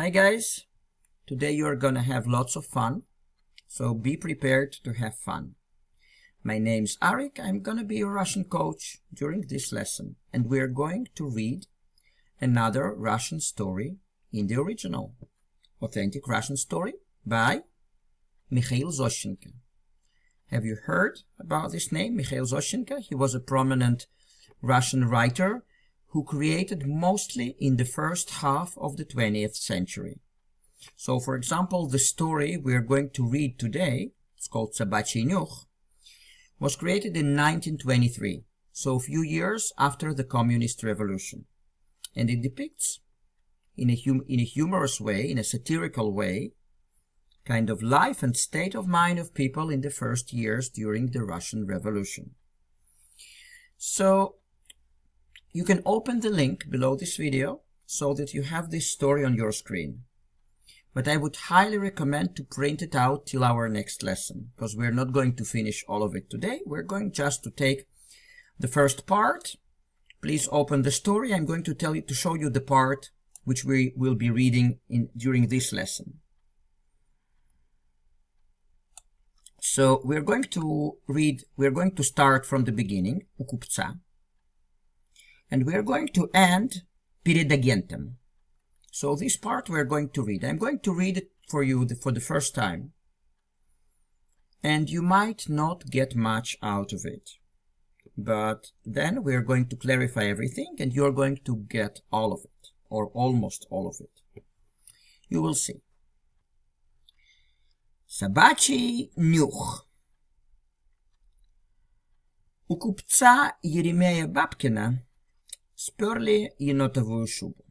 Hi guys, today you're gonna have lots of fun, so be prepared to have fun. My name's Arik, I'm gonna be your Russian coach during this lesson, and we're going to read another Russian story in the original, authentic Russian story by Mikhail Zощenko. Have you heard about this name, Mikhail Zощenko? He was a prominent Russian writer who created mostly in the first half of the 20th century. So, for example, the story we are going to read today, it's called Собачий нюх, was created in 1923, so a few years after the Communist Revolution. And it depicts, in a humorous way, in a satirical way, kind of life and state of mind of people in the first years during the Russian Revolution. So, you can open the link below this video so that you have this story on your screen. But I would highly recommend to print it out till our next lesson, because we're not going to finish all of it today. We're going just to take the first part. Please open the story. I'm going to show you the part which we will be reading during this lesson. So we're going to start from the beginning, у купца. And we are going to end перед агентом. So this part we are going to read. I'm going to read it for you for the first time. And you might not get much out of it. But then we are going to clarify everything and you're going to get all of it. Or almost all of it. You will see. Собачий нюх. У купца Еремея Бабкина сперли енотовую шубу.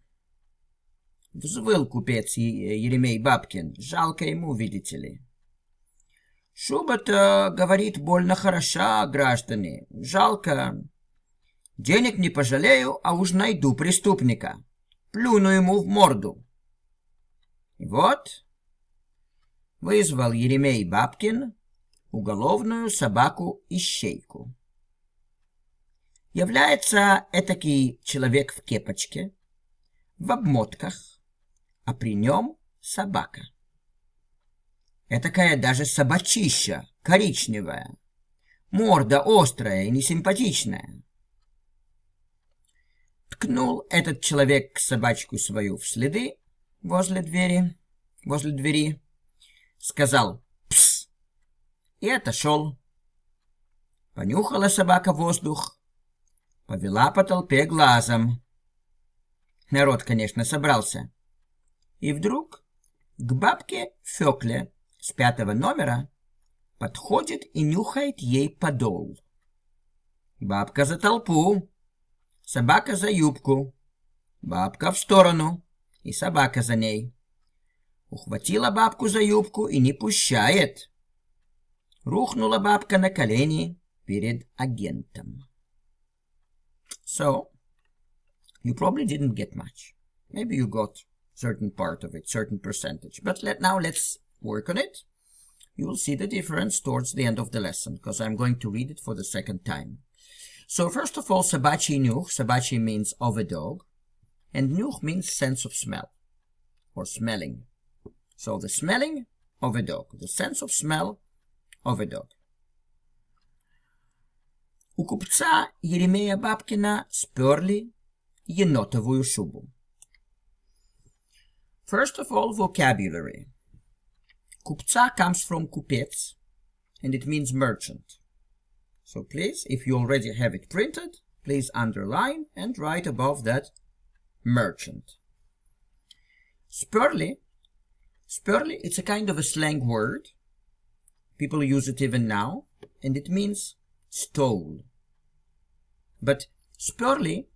Взвыл купец Еремей Бабкин, жалко ему, видите ли. Шуба-то, говорит, больно хороша, граждане, жалко. Денег не пожалею, а уж найду преступника. Плюну ему в морду. И вот вызвал Еремей Бабкин уголовную собаку-ищейку. Является этакий человек в кепочке, в обмотках, а при нем собака. Этакая даже собачища, коричневая, морда острая и несимпатичная. Ткнул этот человек собачку свою в следы возле двери, сказал «пс» и отошел. Понюхала собака воздух, повела по толпе глазом. Народ, конечно, собрался. И вдруг к бабке Фёкле с 5-го номера подходит и нюхает ей подол. Бабка за толпу, собака за юбку, бабка в сторону и собака за ней. Ухватила бабку за юбку и не пущает. Рухнула бабка на колени перед агентом. So, you probably didn't get much. Maybe you got certain part of it, certain percentage. But now let's work on it. You will see the difference towards the end of the lesson, because I'm going to read it for the second time. So first of all, собачий нюх. Собачий means of a dog. And нюх means sense of smell, or smelling. So the smelling of a dog, the sense of smell of a dog. У купца Еремея Бабкина сперли енотовую шубу. First of all, vocabulary. Купца comes from купец, and it means merchant. So please, if you already have it printed, please underline and write above that merchant. Sperli, it's a kind of a slang word. People use it even now, and it means stole. But sperli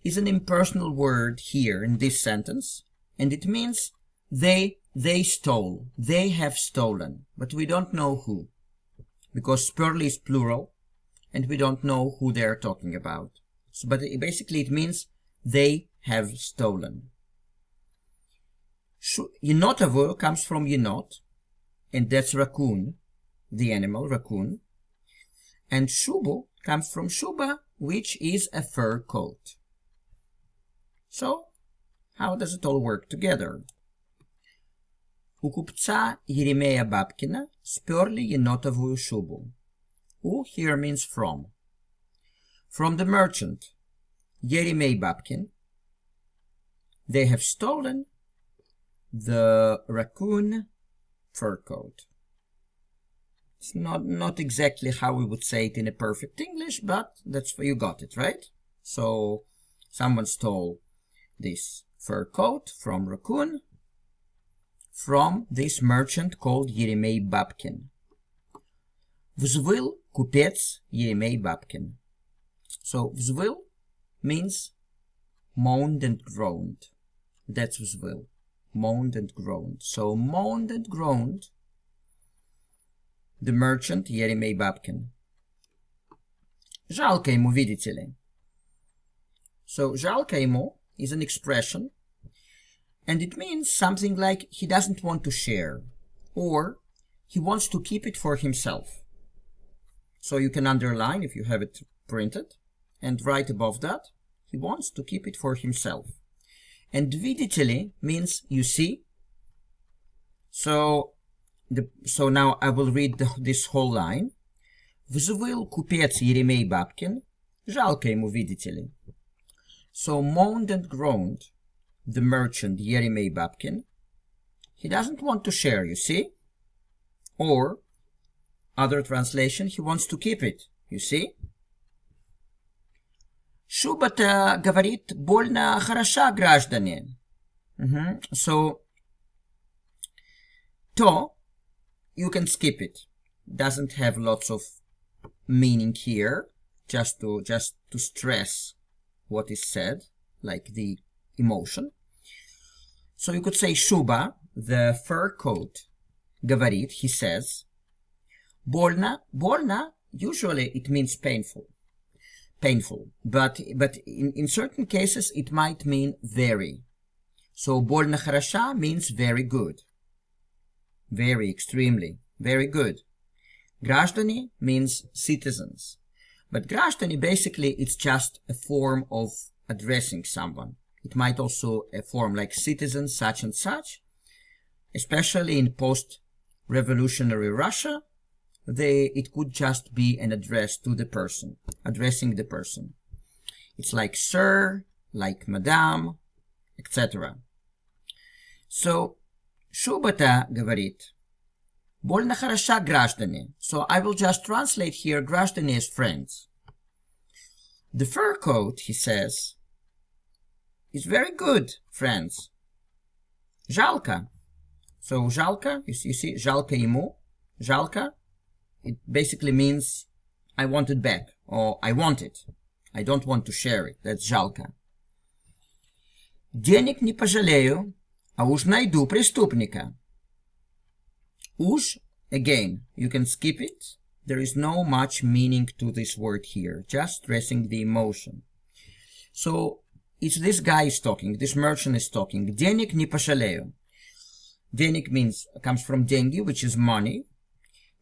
is an impersonal word here in this sentence, and it means they stole, they have stolen, but we don't know who, because sperli is plural, and we don't know who they're talking about. So, but basically it means they have stolen. Yenotovo comes from yenot, and that's raccoon, the animal, raccoon. And shubu comes from shuba, which is a fur coat. So, how does it all work together? У купца Еремея Бабкина сперли енотовую шубу. У here means from. From the merchant Yeremei Babkin, they have stolen the raccoon fur coat. It's not exactly how we would say it in a perfect English, but that's you got it, right? So someone stole this fur coat from raccoon from this merchant called Yeremei Babkin. Взвыл купец Еремей Бабкин. So взвыл means moaned and groaned. That's взвыл. Moaned and groaned. So moaned and groaned the merchant Еремей Бабкин. Жалко ему, видите ли. So жалко ему is an expression, and it means something like he doesn't want to share, or he wants to keep it for himself. So you can underline if you have it printed, and right above that, he wants to keep it for himself. And видите ли means you see. So now I will read this whole line. Взвыл купец Еремей Бабкин, жалко ему, видите ли. So moaned and groaned the merchant Yeremei Babkin. He doesn't want to share, you see? Or, other translation, he wants to keep it, you see? Шуба-то, говорит, больно хороша, граждане. So, to, you can skip it. Doesn't have lots of meaning here, just to stress what is said, like the emotion. So you could say Shuba, the fur coat, говорит, he says. Больно, usually it means painful, but in certain cases it might mean very. So больно хороша means very good, very, extremely, very good. Граждане means citizens, but граждане basically it's just a form of addressing someone. It might also a form like citizen such and such, especially in post-revolutionary Russia. It could just be an address to the person, addressing the person. It's like sir, like madame, etc. So, Шуба-то говорит, больно хороша, граждане. So I will just translate here граждане as friends. The fur coat, he says, is very good, friends. Жалко. So жалко, you see, жалко ему, жалко, it basically means I want it back, or I want it. I don't want to share it. That's жалко. Денег не пожалею, а уж найду преступника. Уж, again, you can skip it. There is no much meaning to this word here, just stressing the emotion. So, it's this guy is talking, this merchant is talking. Денег не пожалею. Денег comes from деньги, which is money.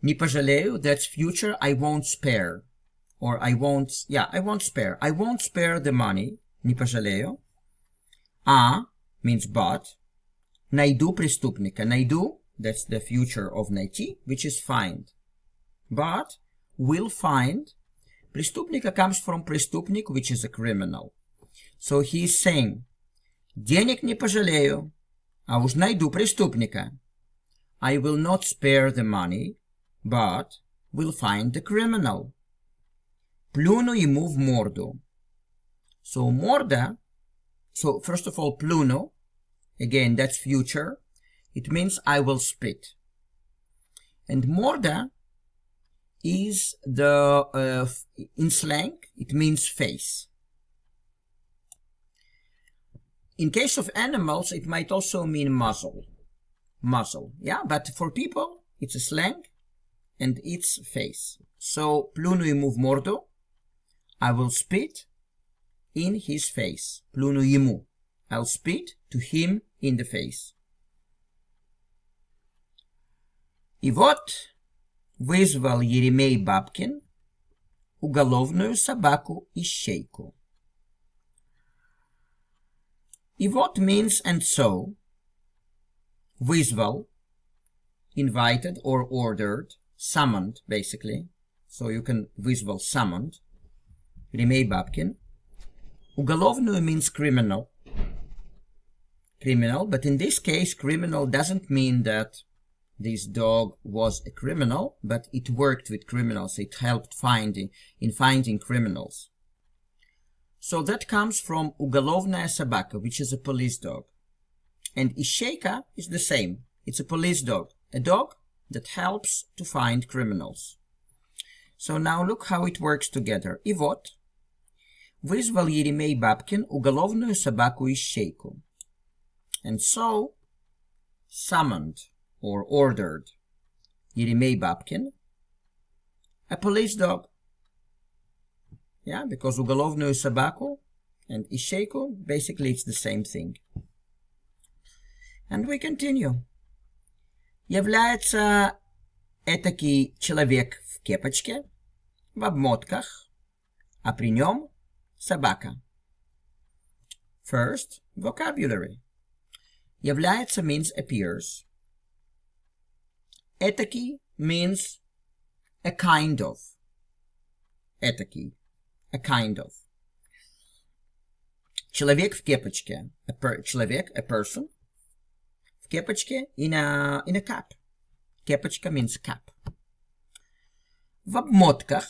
Не пожалею, that's future, I won't spare. Or I won't spare. I won't spare the money. Не пожалею. А means but. Найду преступника. Найду, that's the future of найти, which is find. But, will find. Преступника comes from преступник, which is a criminal. So he is saying, денег не пожалею, а уж найду преступника. I will not spare the money, but will find the criminal. Плюну ему в морду. So морда, so first of all, плюну, again, that's future. It means I will spit. And морда is in slang, it means face. In case of animals, it might also mean muzzle. Muzzle, yeah? But for people, it's a slang, and it's face. So, плюну ему в морду, I will spit in his face. Плюну ему. I'll spit to him in the face. И вот вызвал Еремей Бабкин уголовную собаку-ищейку. И вот means and so. Вызвал invited or ordered, summoned, basically. So you can вызвал summoned. Ремей Бабкин. Уголовную means criminal. Criminal, but in this case, criminal doesn't mean that this dog was a criminal, but it worked with criminals. It helped finding criminals. So that comes from уголовная собака, which is a police dog. And ищейка is the same. It's a police dog. A dog that helps to find criminals. So now look how it works together. И вот, вызвал Еремей Бабкин уголовную собаку-ищейку. And so, summoned or ordered Еремей Бабкин, a police dog. Yeah, because уголовную собаку and ищейку, basically it's the same thing. And we continue. Является этакий человек в кепочке, в обмотках, а при нем собака. First, vocabulary. Является means appears. Этакий means a kind of. Этакий, a kind of. Человек в кепочке. Человек, a person. В кепочке in a cap. Кепочка means cap. В обмотках.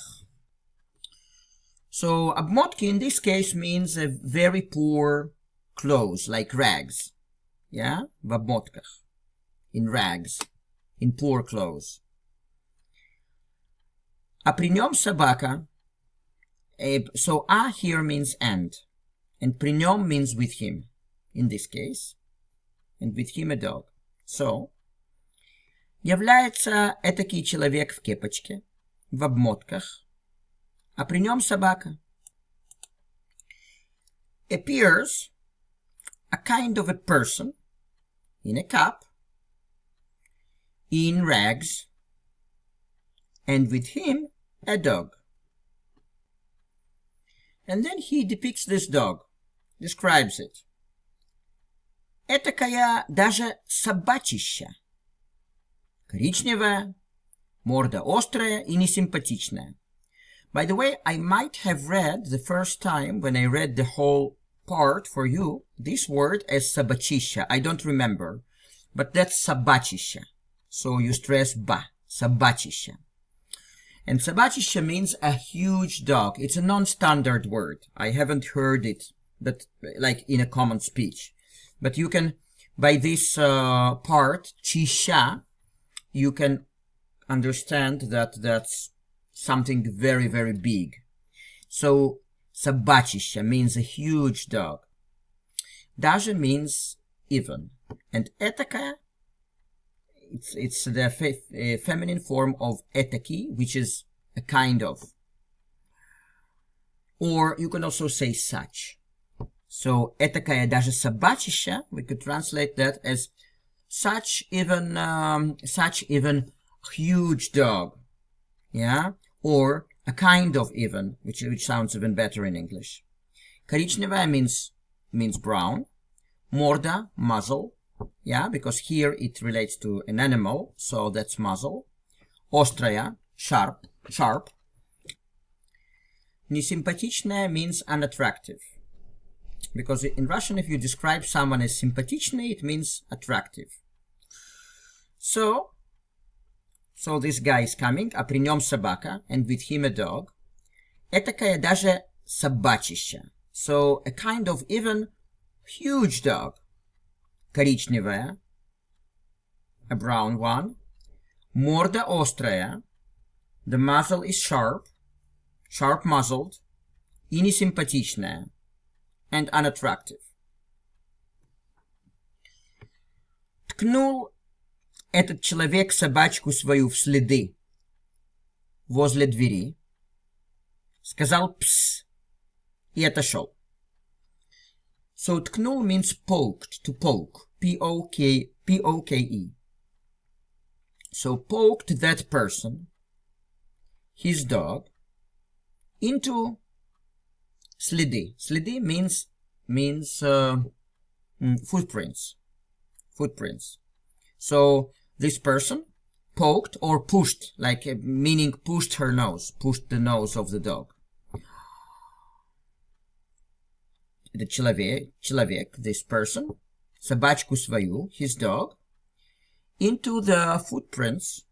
So, обмотки in this case means a very poor clothes, like rags. Yeah? В обмотках. In rags. In poor clothes. А при нем собака. So, a here means and при нем means with him, in this case. And with him a dog. So, является этакий человек в кепочке, в обмотках, а при нем собака. Appears a kind of a person in a cap, in rags, and with him a dog. And then he depicts this dog, describes it. Этакая даже собачища. Коричневая, морда острая и несимпатичная. By the way, I might have read the first time when I read the whole part for you, this word as собачища. I don't remember, but that's собачища. So you stress ba, собачища. And собачища means a huge dog. It's a non-standard word. I haven't heard it, but like in a common speech. But you can, by this part, чища, you can understand that that's something very, very big. So, собачища means a huge dog. Даже means even. And этакая, it's the feminine form of этакий, which is a kind of. Or you can also say such. So, этакая даже собачища, we could translate that as such even huge dog. Yeah? Or a kind of even, which sounds even better in English. Коричневая means brown. Морда, muzzle. Yeah, because here it relates to an animal, so that's muzzle. Острая, sharp. Несимпатичная means unattractive. Because in Russian, if you describe someone as sympatичный, it means attractive. So this guy is coming, а при нем собака, and with him a dog. Этакая даже собачища. So a kind of even huge dog. Коричневая, a brown one. Морда острая. The muzzle is sharp-muzzled. И несимпатичная. And unattractive. Ткнул этот человек собачку свою в следы возле двери, сказал «пс» и отошел. So ткнул means poked, to poke, P-O-K-E. So poked that person, his dog, into следы. Следы means footprints. So this person poked or pushed, like meaning pushed her nose, pushed the nose of the dog. The человек, this person, собачку свою, his dog, into the footprints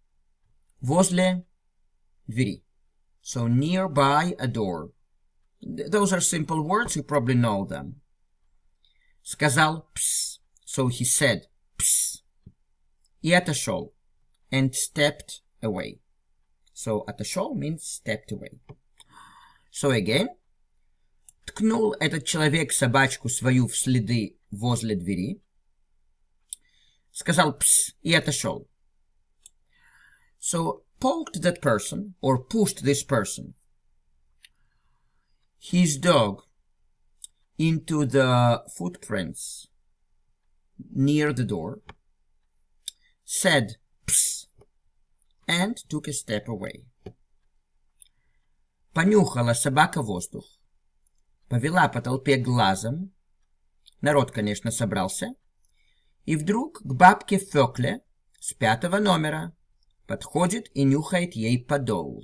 возле двери. So nearby a door. Those are simple words, you probably know them. Сказал пс, so he said пс, и отошел, and stepped away. So отошел means stepped away. So again, ткнул этот человек собачку свою в следы возле двери, сказал пс, и отошел. So poked that person, or pushed this person, his dog, into the footprints near the door, said pss, and took a step away. Понюхала собака воздух, повела по толпе глазом, народ, конечно, собрался, и вдруг к бабке Фёкле с 5-го номера подходит и нюхает ей подол.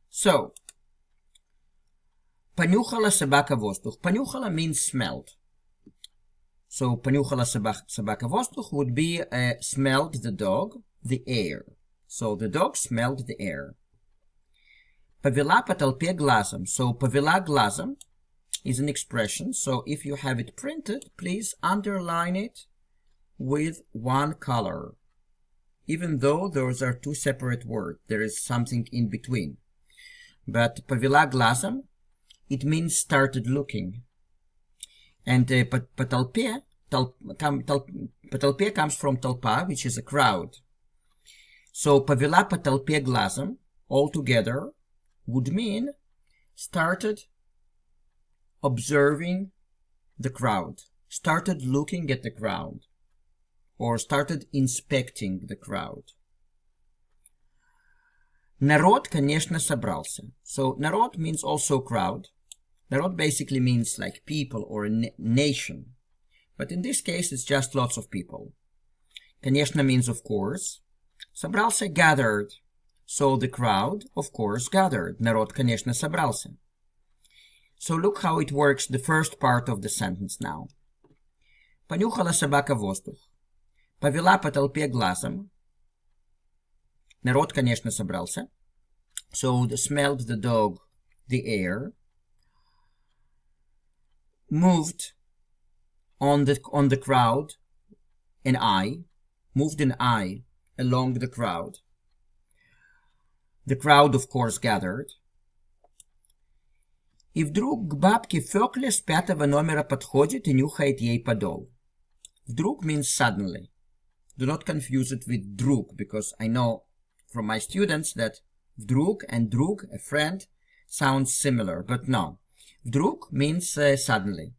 So, понюхала собака воздух. Понюхала means smelled. So, понюхала собака воздух would be smelled the dog, the air. So, the dog smelled the air. Повела по толпе глазом. So, повела глазом is an expression. So, if you have it printed, please underline it with one color. Even though those are two separate words, there is something in between. But повела глазом, it means started looking. And по толпе comes from толпа, which is a crowd. So повела по толпе глазом, altogether, would mean started observing the crowd, started looking at the crowd, or started inspecting the crowd. Народ, конечно, собрался. So, народ means also crowd. Народ basically means like people or a nation. But in this case, it's just lots of people. Конечно means of course. Собрался gathered. So the crowd, of course, gathered. Народ, конечно, собрался. So look how it works, the first part of the sentence now. Понюхала собака воздух. Повела по толпе глазом. Народ, конечно, собрался. So smelled the dog, the air. Moved on the crowd, an eye. Moved an eye along the crowd. The crowd, of course, gathered. И вдруг к бабке Фёкле с 5-го номера подходит и нюхает ей подол. Вдруг means suddenly. Do not confuse it with drug, because I know from my students that vdrug and drug, a friend, sounds similar, but no. Vdrug means suddenly.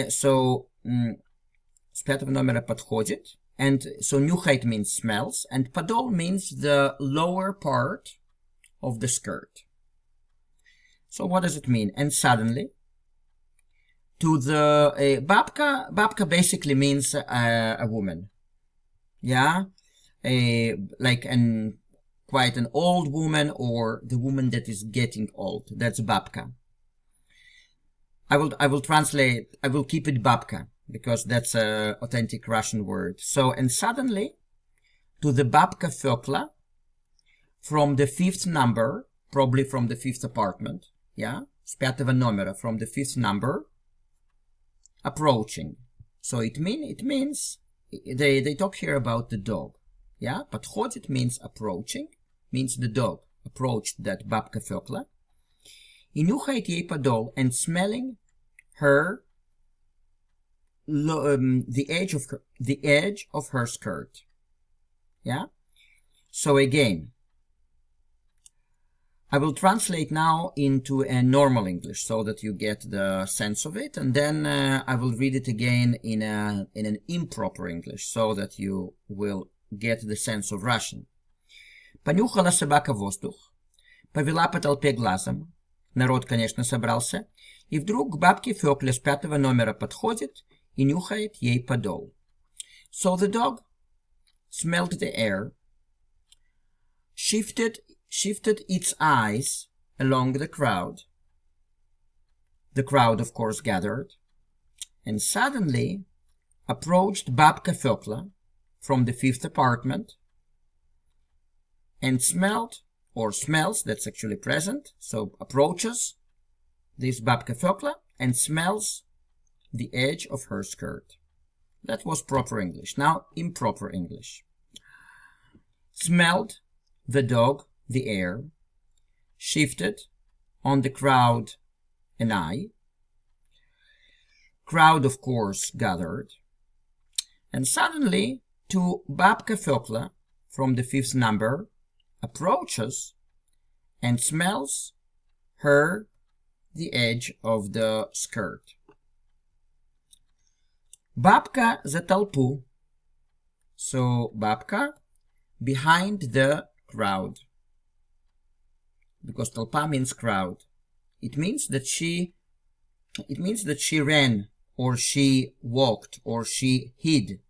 So, с 5-го номера подходит, and so нюхает means smells, and подол means the lower part of the skirt. So what does it mean? And suddenly, to the babka basically means a woman. Yeah, like quite an old woman, or the woman that is getting old. That's babka. I will translate. I will keep it babka because that's a authentic Russian word. So, and suddenly, to the babka Fokla, from the 5th number, probably from the 5th apartment. Yeah, с 5-го номера, from the 5th number, approaching. So it means they talk here about the dog. Yeah, подходит means approaching, means the dog approached that бабка Фёкла. И нюхает ей подол, and smelling her the edge of her skirt. Yeah. So again, I will translate now into a normal English so that you get the sense of it, and then I will read it again in an improper English so that you will get the sense of Russian. Понюхала собака воздух, повела по толпе глазом, народ, конечно, собрался, и вдруг к бабке Фёкле с 5-го номера подходит и нюхает ей подол. So the dog smelled the air, shifted its eyes along the crowd. The crowd, of course, gathered, and suddenly approached Babka Fokla from the 5th apartment and smelled, or smells, that's actually present, so approaches this Babka Fokla and smells the edge of her skirt. That was proper English. Now improper English. Smelled the dog the air, shifted on the crowd an eye. Crowd, of course, gathered, and suddenly to Babka Fokla from the 5th number approaches and smells her the edge of the skirt. Babka за толпу. So Babka behind the crowd, because толпа means crowd. It means that she ran, or she walked, or she hid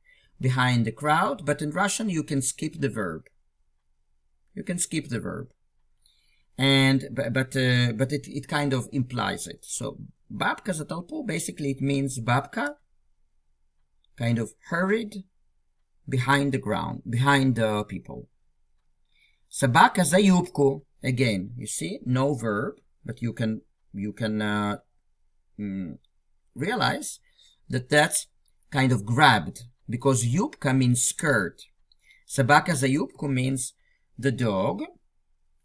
behind the crowd, but in Russian you can skip the verb. You can skip the verb, and but it kind of implies it. So Babka за толпу, basically it means Babka kind of hurried behind the ground, behind the people. Собака за юбку. Again, you see, no verb, but you can realize that that's kind of grabbed, because юбка means skirt. Собака за юбку means the dog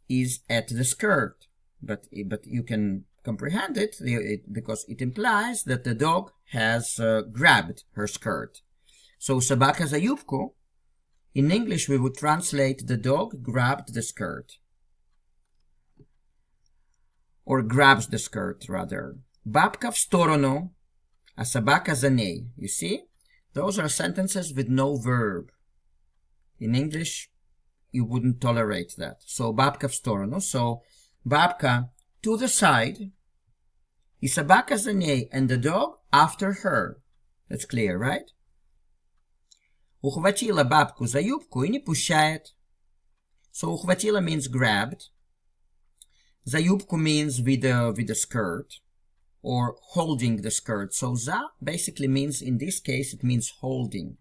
is at the skirt, but you can comprehend it because it implies that the dog has grabbed her skirt. So собака за юбку, in English we would translate the dog grabbed the skirt, or grabs the skirt rather. Бабка в сторону, а собака за ней. You see, those are sentences with no verb. In English you wouldn't tolerate that. So бабка в сторону, so бабка to the side, и собака за ней, and the dog after her. That's clear, right? Ухватила бабку за юбку и не пущает. So ухватила means grabbed. За юбку means with the skirt, or holding the skirt. So за basically means, in this case, it means holding.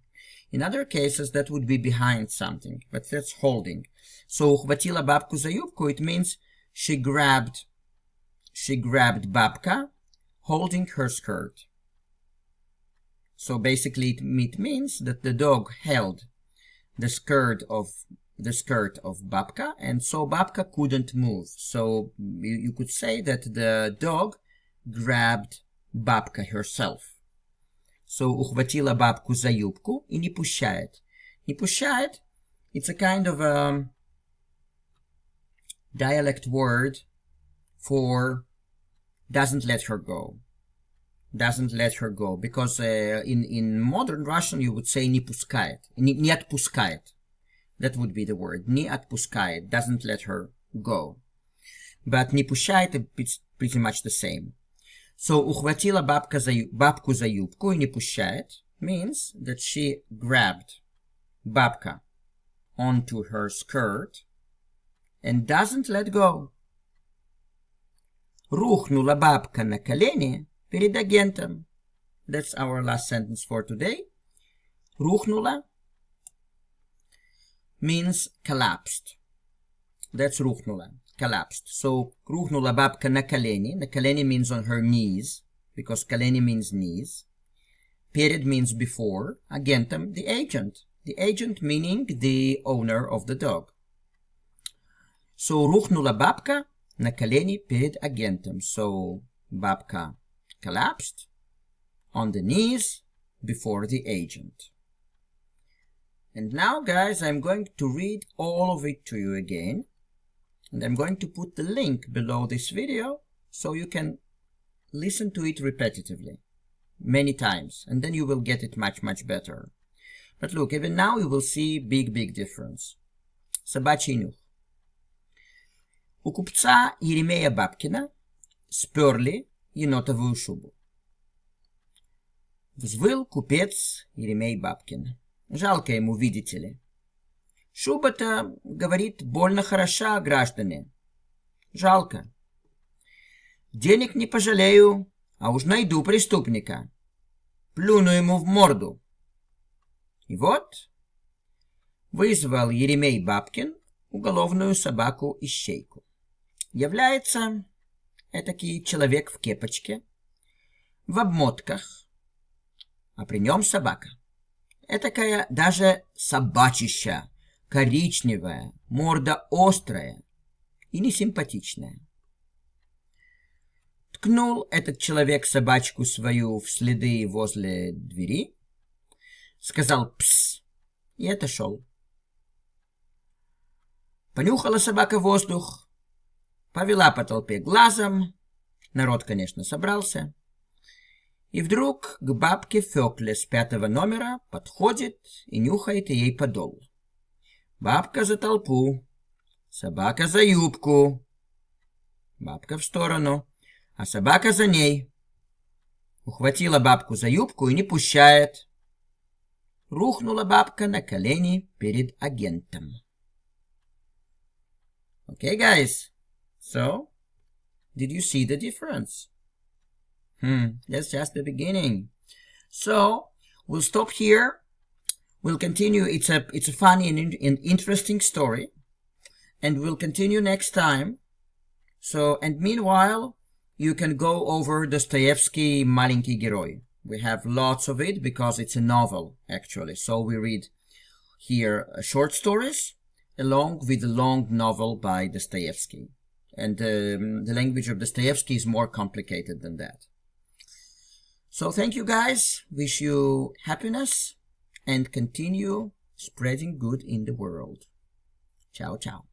In other cases, that would be behind something, but that's holding. So ухватила бабку за юбку, it means she grabbed Babka, holding her skirt. So basically it means that the dog held the skirt of Babka, and so Babka couldn't move. So you could say that the dog grabbed Babka herself. So ухватила бабку за юбку и не пущает. Не пущает, it's a kind of a dialect word for doesn't let her go. Doesn't let her go, because in modern Russian you would say не пускает, не отпускает. That would be the word, не отпускает, doesn't let her go. But не пущает, it's pretty much the same. So ухватила бабку за юбку и не пущает means that she grabbed Babka onto her skirt and doesn't let go. Рухнула бабка на колени перед агентом. That's our last sentence for today. Рухнула means collapsed. That's рухнула, collapsed. So рухнула бабка на колени. На колени means on her knees, because колени means knees. Перед means before. Агентом, the agent. The agent meaning the owner of the dog. So рухнула бабка на колени перед агентом. So бабка collapsed on the knees before the agent. And now, guys, I'm going to read all of it to you again, and I'm going to put the link below this video so you can listen to it repetitively many times, and then you will get it much better. But look, even now you will see big difference. Собачий нюх. У купца Еремея Бабкина сперли енотовую шубу. Взвыл купец Еремей Бабкин. Жалко ему, видите ли. Шуба-то, говорит, больно хороша, граждане. Жалко. Денег не пожалею, а уж найду преступника. Плюну ему в морду. И вот вызвал Еремей Бабкин уголовную собаку-ищейку. Является этакий человек в кепочке, в обмотках, а при нем собака. Этакая даже собачища, коричневая, морда острая и несимпатичная. Ткнул этот человек собачку свою в следы возле двери, сказал «пс» и отошел. Понюхала собака воздух, повела по толпе глазом, народ, конечно, собрался, и вдруг к бабке Фёкле с 5-го номера подходит и нюхает ей подол. Бабка за толпу, собака за юбку, бабка в сторону, а собака за ней. Ухватила бабку за юбку и не пущает. Рухнула бабка на колени перед агентом. Okay, guys. So, did you see the difference? That's just the beginning. So, we'll stop here. We'll continue. It's a funny and interesting story. And we'll continue next time. So, and meanwhile, you can go over Dostoevsky Маленький герой. We have lots of it because it's a novel, actually. So we read here short stories along with the long novel by Dostoevsky. And the language of Dostoevsky is more complicated than that. So thank you, guys. Wish you happiness and continue spreading good in the world. Ciao, ciao.